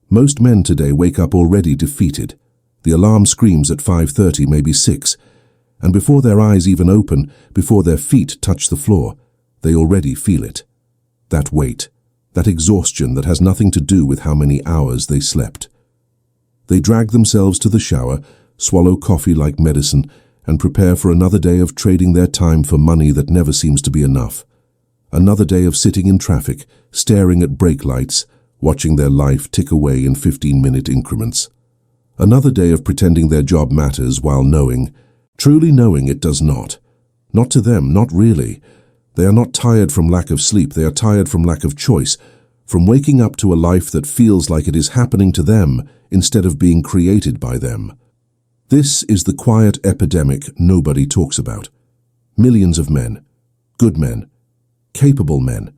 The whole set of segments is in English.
Most men today wake up already defeated. The alarm screams at 5:30, maybe 6, and before their eyes even open, before their feet touch the floor, they already feel it. That weight, that exhaustion that has nothing to do with how many hours they slept. They drag themselves to the shower, swallow coffee like medicine, and prepare for another day of trading their time for money that never seems to be enough. Another day of sitting in traffic, staring at brake lights, watching their life tick away in 15-minute increments. Another day of pretending their job matters while knowing, truly knowing it does not. Not to them, not really. They are not tired from lack of sleep, they are tired from lack of choice, from waking up to a life that feels like it is happening to them instead of being created by them. This is the quiet epidemic nobody talks about. Millions of men, good men, capable men,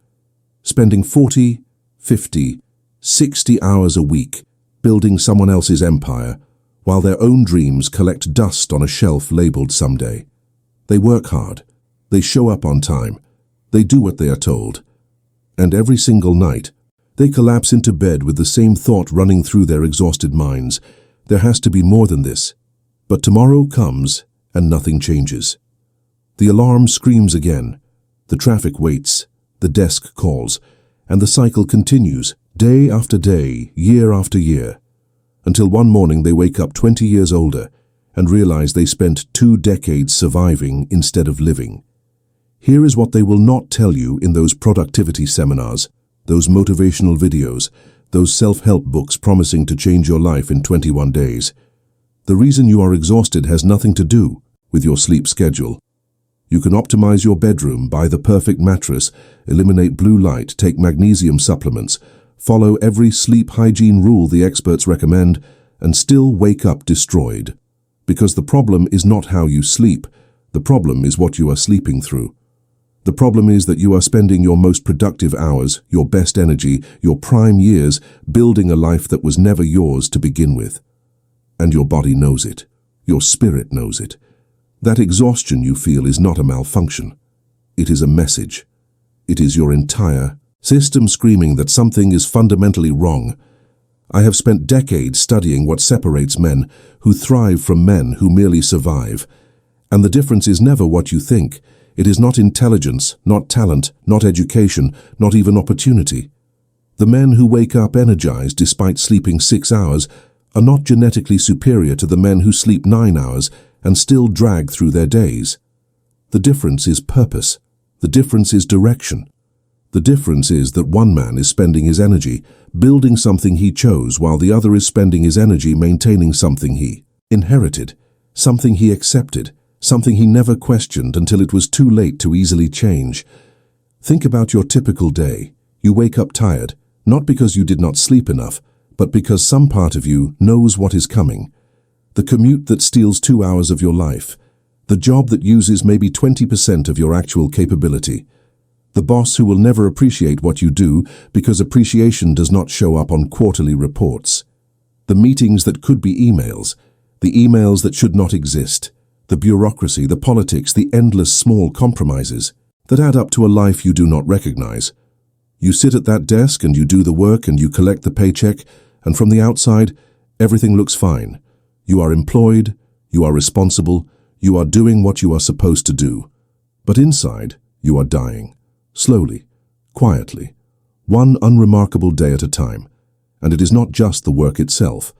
spending 40, 50, 60 hours a week building someone else's empire, while their own dreams collect dust on a shelf labeled someday. They work hard, they show up on time, they do what they are told, and every single night, they collapse into bed with the same thought running through their exhausted minds. There has to be more than this. But tomorrow comes, and nothing changes. The alarm screams again, the traffic waits, the desk calls, and the cycle continues, day after day, year after year, until one morning they wake up 20 years older and realize they spent 2 decades surviving instead of living. Here is what they will not tell you in those productivity seminars, those motivational videos, those self-help books promising to change your life in 21 days. The reason you are exhausted has nothing to do with your sleep schedule. You can optimize your bedroom, buy the perfect mattress, eliminate blue light, take magnesium supplements, follow every sleep hygiene rule the experts recommend, and still wake up destroyed. Because the problem is not how you sleep, the problem is what you are sleeping through. The problem is that you are spending your most productive hours, your best energy, your prime years, building a life that was never yours to begin with. And your body knows it. Your spirit knows it. That exhaustion you feel is not a malfunction. It is a message. It is your entire system screaming that something is fundamentally wrong. I have spent decades studying what separates men who thrive from men who merely survive. And the difference is never what you think. It is not intelligence, not talent, not education, not even opportunity. The men who wake up energized despite sleeping 6 hours are not genetically superior to the men who sleep 9 hours and still drag through their days. The difference is purpose. The difference is direction. The difference is that one man is spending his energy building something he chose, while the other is spending his energy maintaining something he inherited, something he accepted, something he never questioned until it was too late to easily change. Think about your typical day. You wake up tired, not because you did not sleep enough, but because some part of you knows what is coming. The commute that steals 2 hours of your life. The job that uses maybe 20% of your actual capability. The boss who will never appreciate what you do because appreciation does not show up on quarterly reports. The meetings that could be emails. The emails that should not exist. The bureaucracy, the politics, the endless small compromises that add up to a life you do not recognize. You sit at that desk and you do the work and you collect the paycheck, and from the outside, everything looks fine. You are employed, you are responsible, you are doing what you are supposed to do. But inside, you are dying. Slowly, quietly, one unremarkable day at a time. And it is not just the work itself.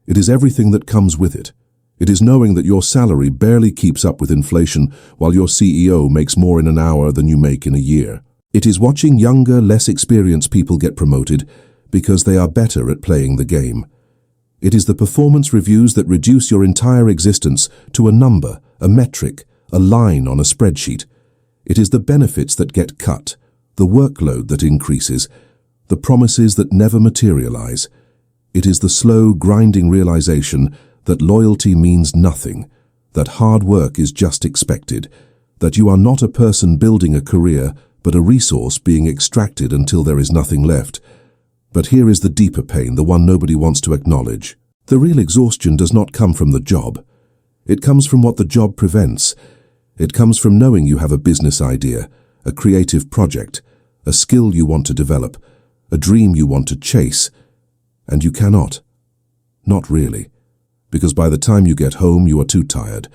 It is everything that comes with it. It is knowing that your salary barely keeps up with inflation while your CEO makes more in an hour than you make in a year. It is watching younger, less experienced people get promoted because they are better at playing the game. It is the performance reviews that reduce your entire existence to a number, a metric, a line on a spreadsheet. It is the benefits that get cut, the workload that increases, the promises that never materialize. It is the slow, grinding realization that loyalty means nothing, that hard work is just expected, that you are not a person building a career, but a resource being extracted until there is nothing left. But here is the deeper pain, the one nobody wants to acknowledge. The real exhaustion does not come from the job. It comes from what the job prevents. It comes from knowing you have a business idea, a creative project, a skill you want to develop, a dream you want to chase, And you cannot. Not really. Because by the time you get home, you are too tired.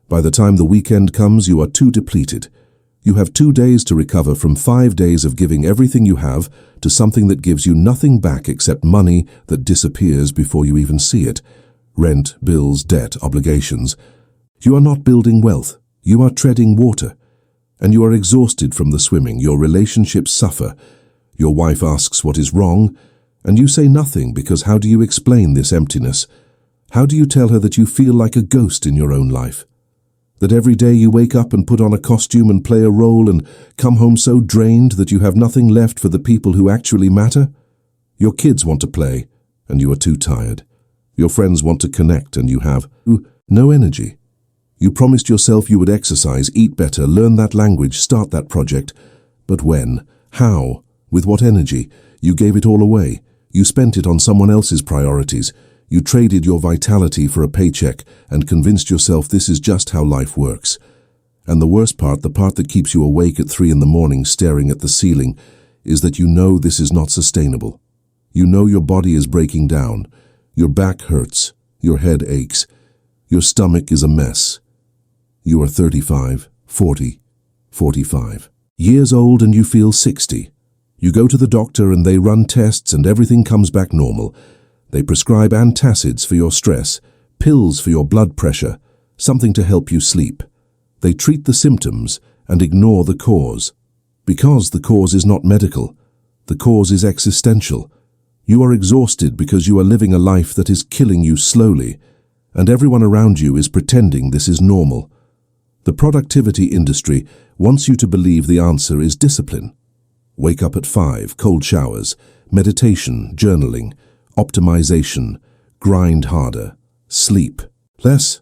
By the time the weekend comes, you are too depleted. You have 2 days to recover from 5 days of giving everything you have to something that gives you nothing back except money that disappears before you even see it. Rent, bills, debt, obligations. You are not building wealth. You are treading water. And you are exhausted from the swimming. Your relationships suffer. Your wife asks what is wrong, and you say nothing because how do you explain this emptiness? How do you tell her that you feel like a ghost in your own life? That every day you wake up and put on a costume and play a role and come home so drained that you have nothing left for the people who actually matter? Your kids want to play, and you are too tired. Your friends want to connect, and you have no energy. You promised yourself you would exercise, eat better, learn that language, start that project. But when? How? With what energy? You gave it all away. You spent it on someone else's priorities. You traded your vitality for a paycheck and convinced yourself this is just how life works. And the worst part, the part that keeps you awake at 3 in the morning staring at the ceiling, is that you know this is not sustainable. You know your body is breaking down. Your back hurts. Your head aches. Your stomach is a mess. You are 35, 40, 45 years old and you feel 60. You go to the doctor and they run tests and everything comes back normal. They prescribe antacids for your stress, pills for your blood pressure, something to help you sleep. They treat the symptoms and ignore the cause. Because the cause is not medical. The cause is existential. You are exhausted because you are living a life that is killing you slowly, and everyone around you is pretending this is normal. The productivity industry wants you to believe the answer is discipline. Wake up at 5, cold showers, meditation, journaling, optimization, grind harder, sleep less,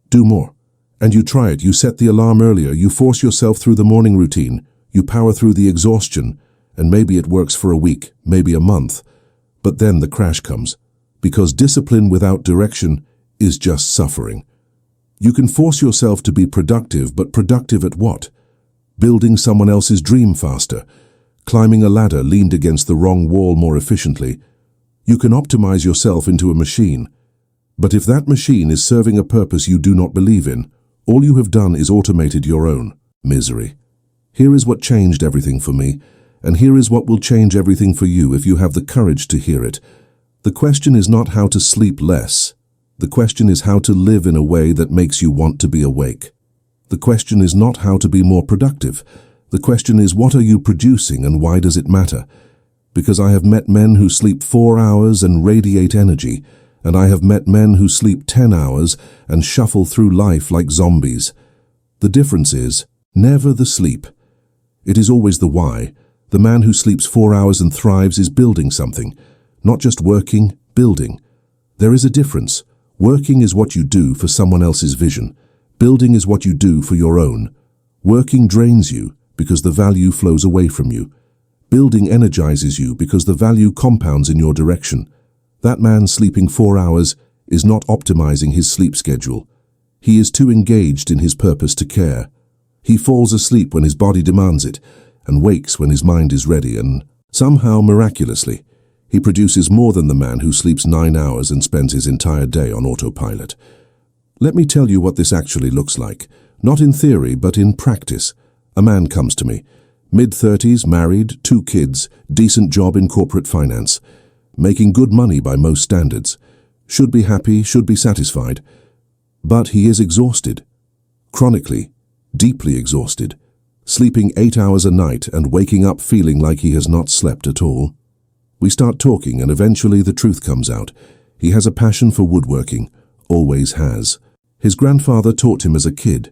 do more. And you try it, you set the alarm earlier, you force yourself through the morning routine, you power through the exhaustion, and maybe it works for a week, maybe a month. But then the crash comes, because discipline without direction is just suffering. You can force yourself to be productive, but productive at what? Building someone else's dream faster, climbing a ladder leaned against the wrong wall more efficiently. You can optimize yourself into a machine. But if that machine is serving a purpose you do not believe in, all you have done is automated your own misery. Here is what changed everything for me, and here is what will change everything for you if you have the courage to hear it. The question is not how to sleep less. The question is how to live in a way that makes you want to be awake. The question is not how to be more productive. The question is, what are you producing and why does it matter? Because I have met men who sleep 4 hours and radiate energy, and I have met men who sleep 10 hours and shuffle through life like zombies. The difference is never the sleep. It is always the why. The man who sleeps 4 hours and thrives is building something, not just working, building. There is a difference. Working is what you do for someone else's vision. Building is what you do for your own. Working drains you because the value flows away from you. Building energizes you because the value compounds in your direction. That man sleeping 4 hours is not optimizing his sleep schedule. He is too engaged in his purpose to care. He falls asleep when his body demands it and wakes when his mind is ready, and somehow, miraculously, he produces more than the man who sleeps 9 hours and spends his entire day on autopilot. Let me tell you what this actually looks like, not in theory but in practice. A man comes to me, mid-30s, married, 2 kids, decent job in corporate finance, making good money by most standards, should be happy, should be satisfied. But he is exhausted, chronically, deeply exhausted, sleeping 8 hours a night and waking up feeling like he has not slept at all. We start talking and eventually the truth comes out. He has a passion for woodworking, always has. His grandfather taught him as a kid.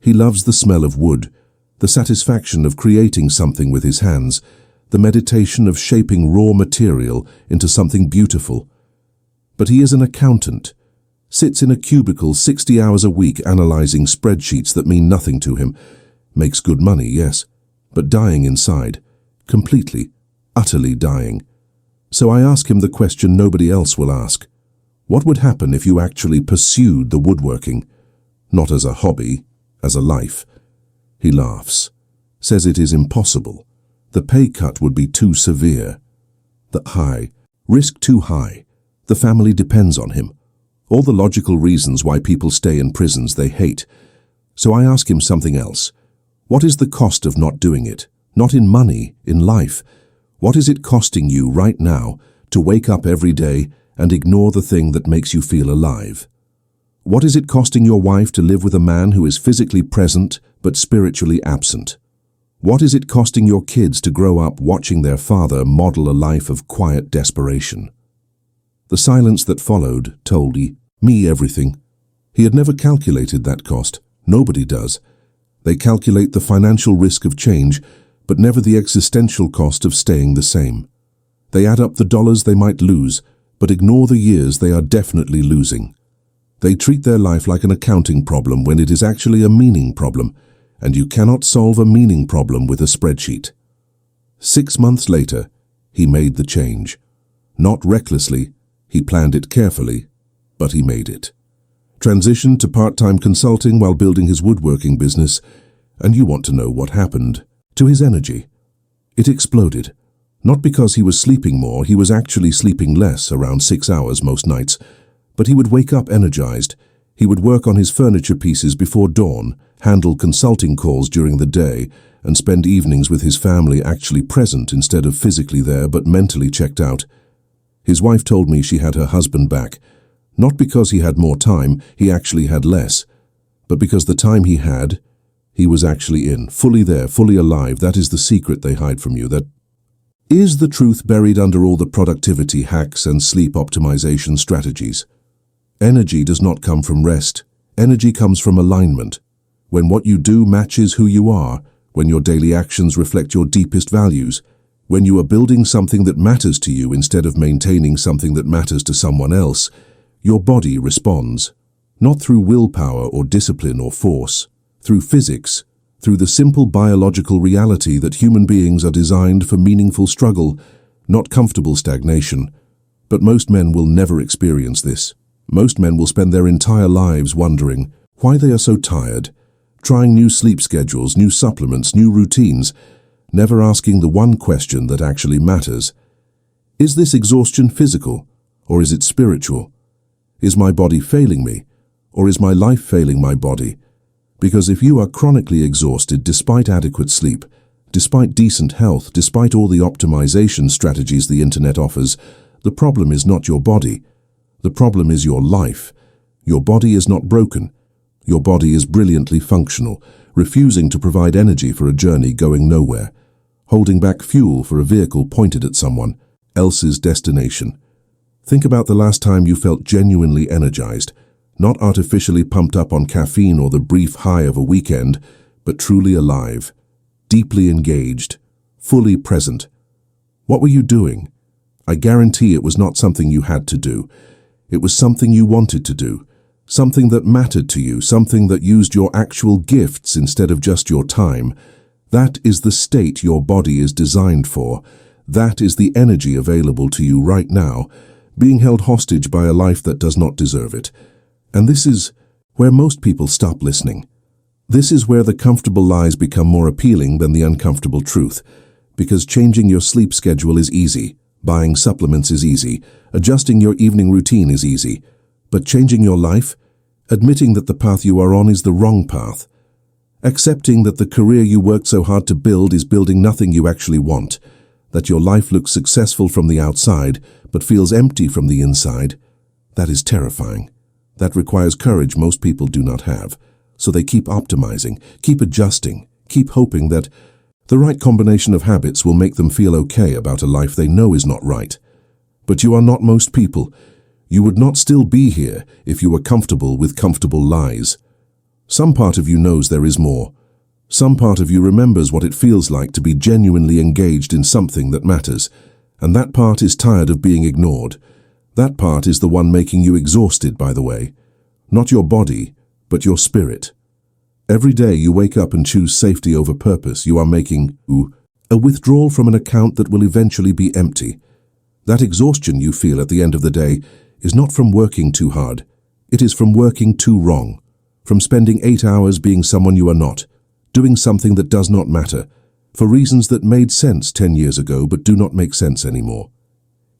He loves the smell of wood, the satisfaction of creating something with his hands, the meditation of shaping raw material into something beautiful. But he is an accountant, sits in a cubicle 60 hours a week analyzing spreadsheets that mean nothing to him, makes good money, yes, but dying inside, completely, utterly dying. So I ask him the question nobody else will ask. What would happen if you actually pursued the woodworking? Not as a hobby, as a life. He laughs, says it is impossible. The pay cut would be too severe. The risk too high. The family depends on him. All the logical reasons why people stay in prisons they hate. So I ask him something else. What is the cost of not doing it? Not in money, in life. What is it costing you right now to wake up every day and ignore the thing that makes you feel alive? What is it costing your wife to live with a man who is physically present but spiritually absent? What is it costing your kids to grow up watching their father model a life of quiet desperation? The silence that followed told me everything. He had never calculated that cost. Nobody does. They calculate the financial risk of change, but never the existential cost of staying the same. They add up the dollars they might lose, but ignore the years they are definitely losing. They treat their life like an accounting problem when it is actually a meaning problem, and you cannot solve a meaning problem with a spreadsheet. 6 months later, he made the change. Not recklessly, he planned it carefully, but he made it. Transitioned to part-time consulting while building his woodworking business, and you want to know what happened to his energy. It exploded. Not because he was sleeping more, he was actually sleeping less, around 6 hours most nights, but he would wake up energized. He would work on his furniture pieces before dawn, handle consulting calls during the day, and spend evenings with his family actually present instead of physically there but mentally checked out. His wife told me she had her husband back, not because he had more time, he actually had less, but because the time he had, he was actually in, fully there, fully alive. That is the secret they hide from you. That is the truth buried under all the productivity hacks and sleep optimization strategies. Energy does not come from rest. Energy comes from alignment. When what you do matches who you are, when your daily actions reflect your deepest values, when you are building something that matters to you instead of maintaining something that matters to someone else, your body responds, not through willpower or discipline or force, through physics, through the simple biological reality that human beings are designed for meaningful struggle, not comfortable stagnation. But most men will never experience this. Most men will spend their entire lives wondering why they are so tired, trying new sleep schedules, new supplements, new routines, never asking the one question that actually matters. Is this exhaustion physical, or is it spiritual? Is my body failing me, or is my life failing my body? Because if you are chronically exhausted despite adequate sleep, despite decent health, despite all the optimization strategies the internet offers, the problem is not your body. The problem is your life. Your body is not broken. Your body is brilliantly functional, refusing to provide energy for a journey going nowhere, holding back fuel for a vehicle pointed at someone else's destination. Think about the last time you felt genuinely energized, not artificially pumped up on caffeine or the brief high of a weekend, but truly alive, deeply engaged, fully present. What were you doing? I guarantee it was not something you had to do. It was something you wanted to do, something that mattered to you, something that used your actual gifts instead of just your time. That is the state your body is designed for. That is the energy available to you right now, being held hostage by a life that does not deserve it. And this is where most people stop listening. This is where the comfortable lies become more appealing than the uncomfortable truth, because changing your sleep schedule is easy, buying supplements is easy, adjusting your evening routine is easy, but changing your life, admitting that the path you are on is the wrong path, accepting that the career you worked so hard to build is building nothing you actually want, that your life looks successful from the outside but feels empty from the inside, that is terrifying. That requires courage most people do not have. So they keep optimizing, keep adjusting, keep hoping that the right combination of habits will make them feel okay about a life they know is not right. But you are not most people. You would not still be here if you were comfortable with comfortable lies. Some part of you knows there is more. Some part of you remembers what it feels like to be genuinely engaged in something that matters, and that part is tired of being ignored. That part is the one making you exhausted, by the way. Not your body, but your spirit. Every day you wake up and choose safety over purpose, you are making a withdrawal from an account that will eventually be empty. That exhaustion you feel at the end of the day is not from working too hard. It is from working too wrong, from spending 8 hours being someone you are not, doing something that does not matter, for reasons that made sense 10 years ago but do not make sense anymore.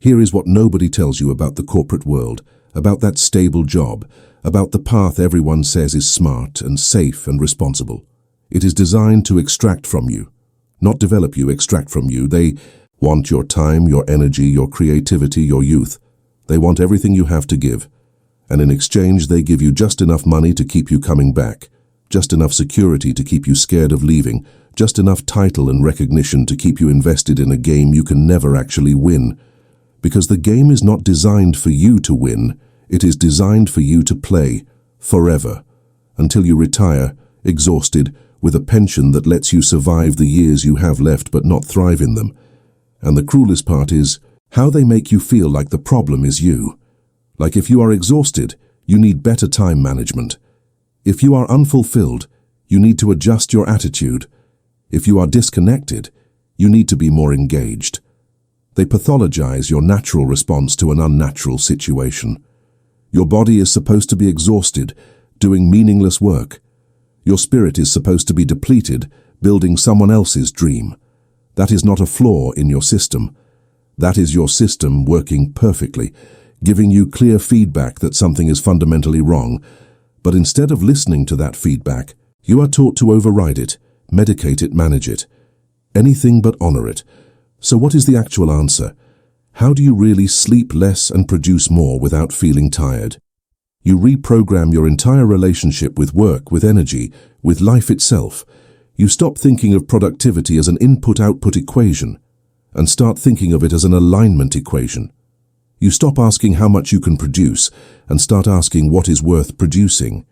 Here is what nobody tells you about the corporate world, about that stable job, about the path everyone says is smart and safe and responsible. It is designed to extract from you, not develop you, extract from you. They want your time, your energy, your creativity, your youth. They want everything you have to give. And in exchange, they give you just enough money to keep you coming back, just enough security to keep you scared of leaving, just enough title and recognition to keep you invested in a game you can never actually win. Because the game is not designed for you to win, it is designed for you to play forever, until you retire, exhausted, with a pension that lets you survive the years you have left but not thrive in them. And the cruelest part is how they make you feel like the problem is you. Like if you are exhausted, you need better time management. If you are unfulfilled, you need to adjust your attitude. If you are disconnected, you need to be more engaged. They pathologize your natural response to an unnatural situation. Your body is supposed to be exhausted, doing meaningless work. Your spirit is supposed to be depleted, building someone else's dream. That is not a flaw in your system. That is your system working perfectly, giving you clear feedback that something is fundamentally wrong. But instead of listening to that feedback, you are taught to override it, medicate it, manage it. Anything but honor it. So what is the actual answer? How do you really sleep less and produce more without feeling tired? You reprogram your entire relationship with work, with energy, with life itself. You stop thinking of productivity as an input-output equation and start thinking of it as an alignment equation. You stop asking how much you can produce and start asking what is worth producing.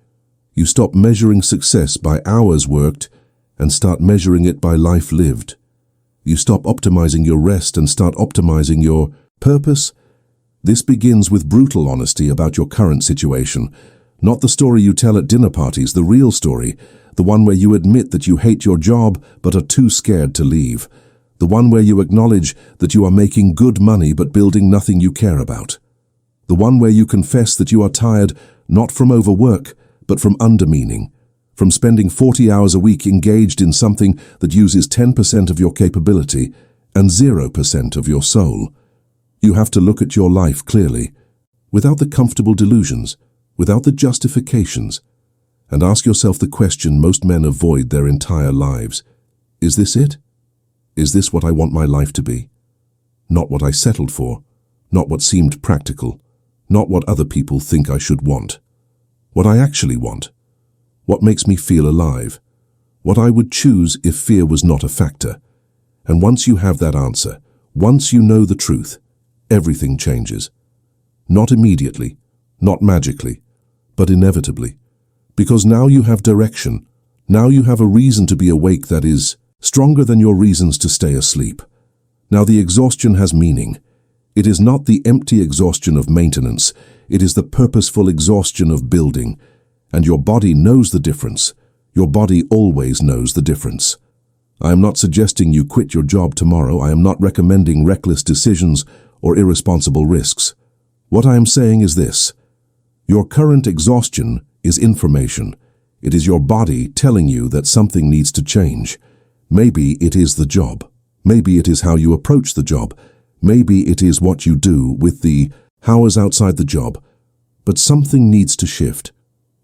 You stop measuring success by hours worked and start measuring it by life lived. You stop optimizing your rest and start optimizing your purpose. This begins with brutal honesty about your current situation, not the story you tell at dinner parties, the real story, the one where you admit that you hate your job but are too scared to leave, the one where you acknowledge that you are making good money but building nothing you care about, the one where you confess that you are tired not from overwork but from undermeaning, from spending 40 hours a week engaged in something that uses 10% of your capability and 0% of your soul. You have to look at your life clearly, without the comfortable delusions, without the justifications, and ask yourself the question most men avoid their entire lives. Is this it? Is this what I want my life to be? Not what I settled for, not what seemed practical, not what other people think I should want. What I actually want. What makes me feel alive. What I would choose if fear was not a factor. And once you have that answer, once you know the truth, everything changes. Not immediately, not magically, but inevitably. Because now you have direction. Now you have a reason to be awake that is stronger than your reasons to stay asleep. Now the exhaustion has meaning. It is not the empty exhaustion of maintenance. It is the purposeful exhaustion of building. And your body knows the difference. Your body always knows the difference. I am not suggesting you quit your job tomorrow. I am not recommending reckless decisions or irresponsible risks. What I am saying is this. Your current exhaustion is information. It is your body telling you that something needs to change. Maybe it is the job. Maybe it is how you approach the job. Maybe it is what you do with the hours outside the job. But something needs to shift.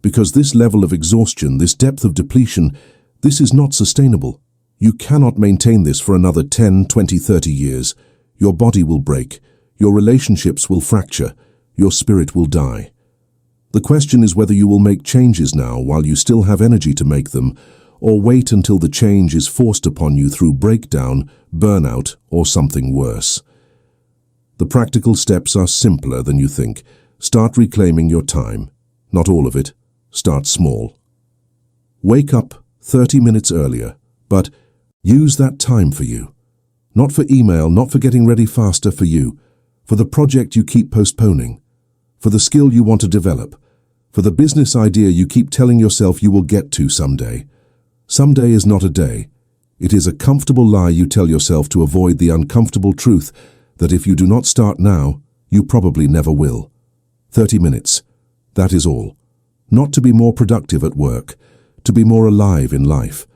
Because this level of exhaustion, this depth of depletion, this is not sustainable. You cannot maintain this for another 10, 20, 30 years. Your body will break. Your relationships will fracture. Your spirit will die. The question is whether you will make changes now while you still have energy to make them, or wait until the change is forced upon you through breakdown, burnout, or something worse. The practical steps are simpler than you think. Start reclaiming your time. Not all of it. Start small. Wake up 30 minutes earlier, but use that time for you. Not for email, not for getting ready faster, for you. For the project you keep postponing. For the skill you want to develop. For the business idea you keep telling yourself you will get to someday. Someday is not a day. It is a comfortable lie you tell yourself to avoid the uncomfortable truth that if you do not start now, you probably never will. 30 minutes. That is all. Not to be more productive at work, to be more alive in life,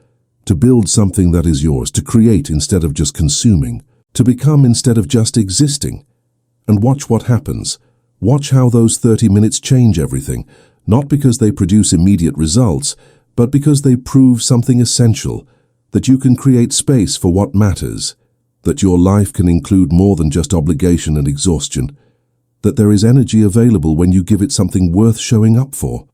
to build something that is yours, to create instead of just consuming, to become instead of just existing. and watch what happens. Watch how those 30 minutes change everything, not because they produce immediate results, but because they prove something essential, that you can create space for what matters, that your life can include more than just obligation and exhaustion, that there is energy available when you give it something worth showing up for.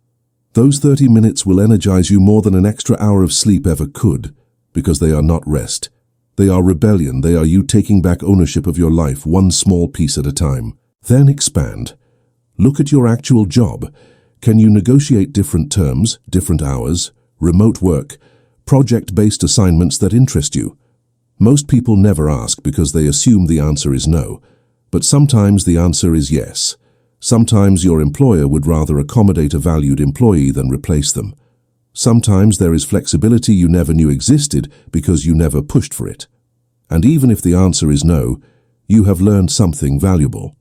Those 30 minutes will energize you more than an extra hour of sleep ever could, because they are not rest. They are rebellion. They are you taking back ownership of your life one small piece at a time. Then expand. Look at your actual job. Can you negotiate different terms, different hours, remote work, project-based assignments that interest you? Most people never ask because they assume the answer is no, but sometimes the answer is yes. Sometimes your employer would rather accommodate a valued employee than replace them. Sometimes there is flexibility you never knew existed because you never pushed for it. And even if the answer is no, you have learned something valuable.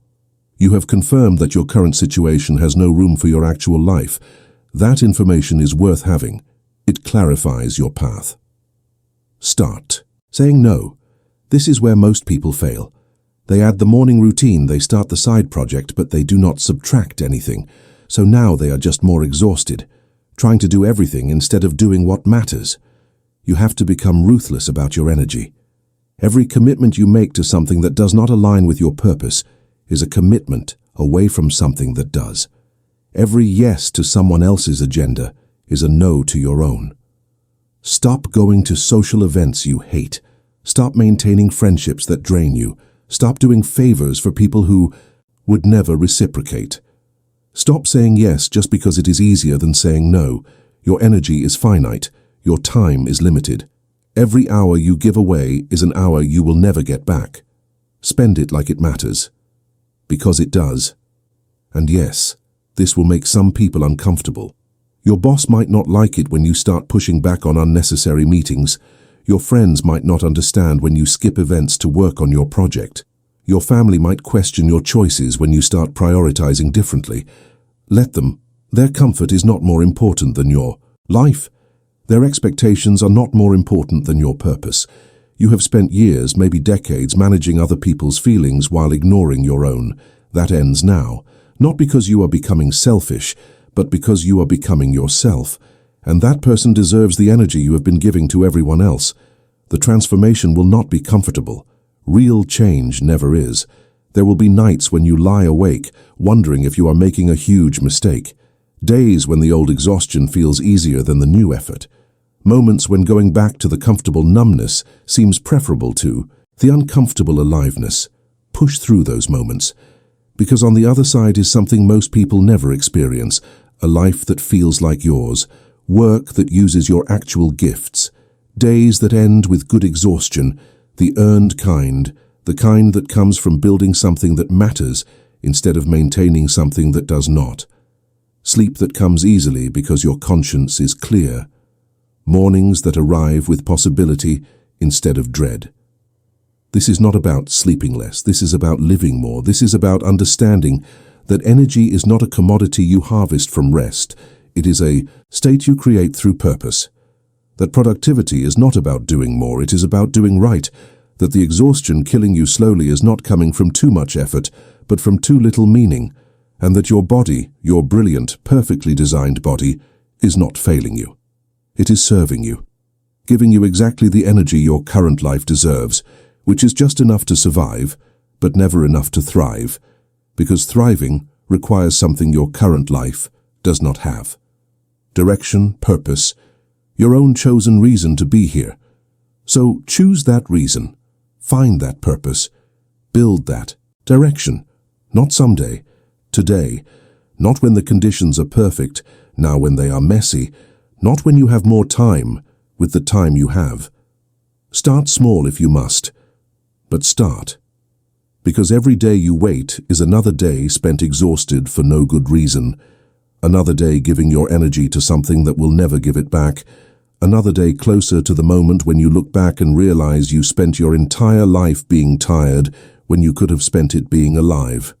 You have confirmed that your current situation has no room for your actual life. That information is worth having. It clarifies your path. Start. Saying no. This is where most people fail. They add the morning routine, they start the side project, but they do not subtract anything. So now they are just more exhausted, trying to do everything instead of doing what matters. You have to become ruthless about your energy. Every commitment you make to something that does not align with your purpose is a commitment away from something that does. Every yes to someone else's agenda is a no to your own. Stop going to social events you hate. Stop maintaining friendships that drain you. Stop doing favors for people who would never reciprocate. Stop saying yes just because it is easier than saying no. Your energy is finite. Your time is limited. Every hour you give away is an hour you will never get back. Spend it like it matters. Because it does. And yes, this will make some people uncomfortable. Your boss might not like it when you start pushing back on unnecessary meetings. Your friends might not understand when you skip events to work on your project. Your family might question your choices when you start prioritizing differently. Let them. Their comfort is not more important than your life. Their expectations are not more important than your purpose. You have spent years, maybe decades, managing other people's feelings while ignoring your own. That ends now. Not because you are becoming selfish, but because you are becoming yourself. And that person deserves the energy you have been giving to everyone else. The transformation will not be comfortable. Real change never is. There will be nights when you lie awake, wondering if you are making a huge mistake. Days when the old exhaustion feels easier than the new effort. Moments when going back to the comfortable numbness seems preferable to the uncomfortable aliveness. Push through those moments. Because on the other side is something most people never experience, a life that feels like yours. Work that uses your actual gifts. Days that end with good exhaustion, the earned kind, the kind that comes from building something that matters instead of maintaining something that does not. Sleep that comes easily because your conscience is clear. Mornings that arrive with possibility instead of dread. This is not about sleeping less. This is about living more. This is about understanding that energy is not a commodity you harvest from rest. It is a state you create through purpose. That productivity is not about doing more, it is about doing right. That the exhaustion killing you slowly is not coming from too much effort, but from too little meaning. And that your body, your brilliant, perfectly designed body, is not failing you. It is serving you, giving you exactly the energy your current life deserves, which is just enough to survive, but never enough to thrive. Because thriving requires something your current life does not have. Direction, purpose, your own chosen reason to be here. So choose that reason, find that purpose, build that direction, not someday, today, not when the conditions are perfect, now when they are messy, not when you have more time, with the time you have. Start small if you must, but start. Because every day you wait is another day spent exhausted for no good reason. Another day giving your energy to something that will never give it back. Another day closer to the moment when you look back and realize you spent your entire life being tired when you could have spent it being alive.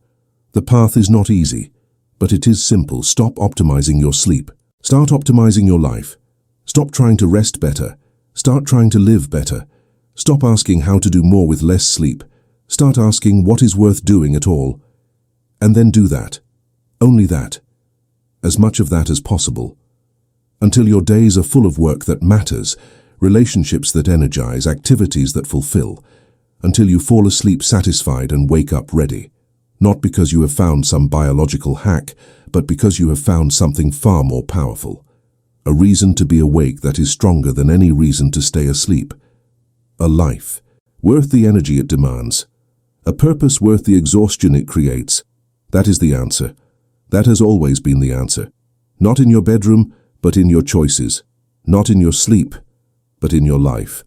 The path is not easy, but it is simple. Stop optimizing your sleep. Start optimizing your life. Stop trying to rest better. Start trying to live better. Stop asking how to do more with less sleep. Start asking what is worth doing at all, and then do that. Only that. As much of that as possible. Until your days are full of work that matters, relationships that energize, activities that fulfill. Until you fall asleep satisfied and wake up ready. Not because you have found some biological hack, but because you have found something far more powerful. A reason to be awake that is stronger than any reason to stay asleep. A life, worth the energy it demands. A purpose worth the exhaustion it creates. That is the answer. That has always been the answer. Not in your bedroom, but in your choices. Not in your sleep, but in your life.